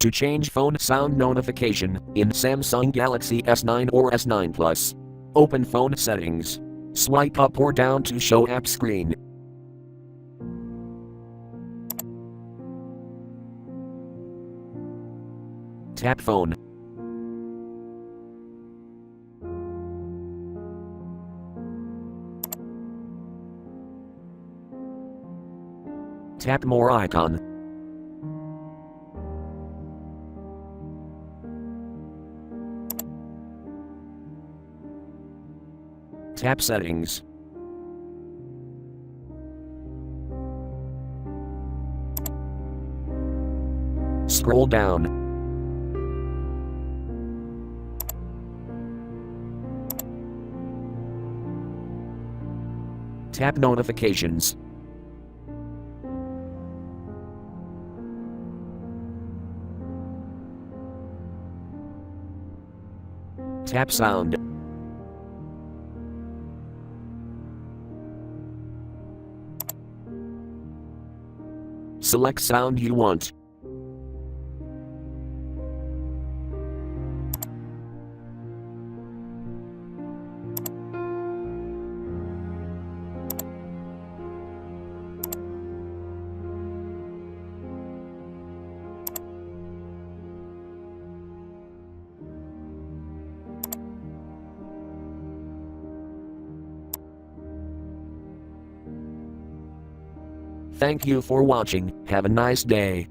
To change phone sound notification in Samsung Galaxy S9 or S9 Plus, open phone settings. Swipe up or down to show app screen. Tap phone. Tap more icon. Tap settings. Scroll down. Tap notifications. Tap sound. Select sound you want. Thank you for watching. Have a nice day.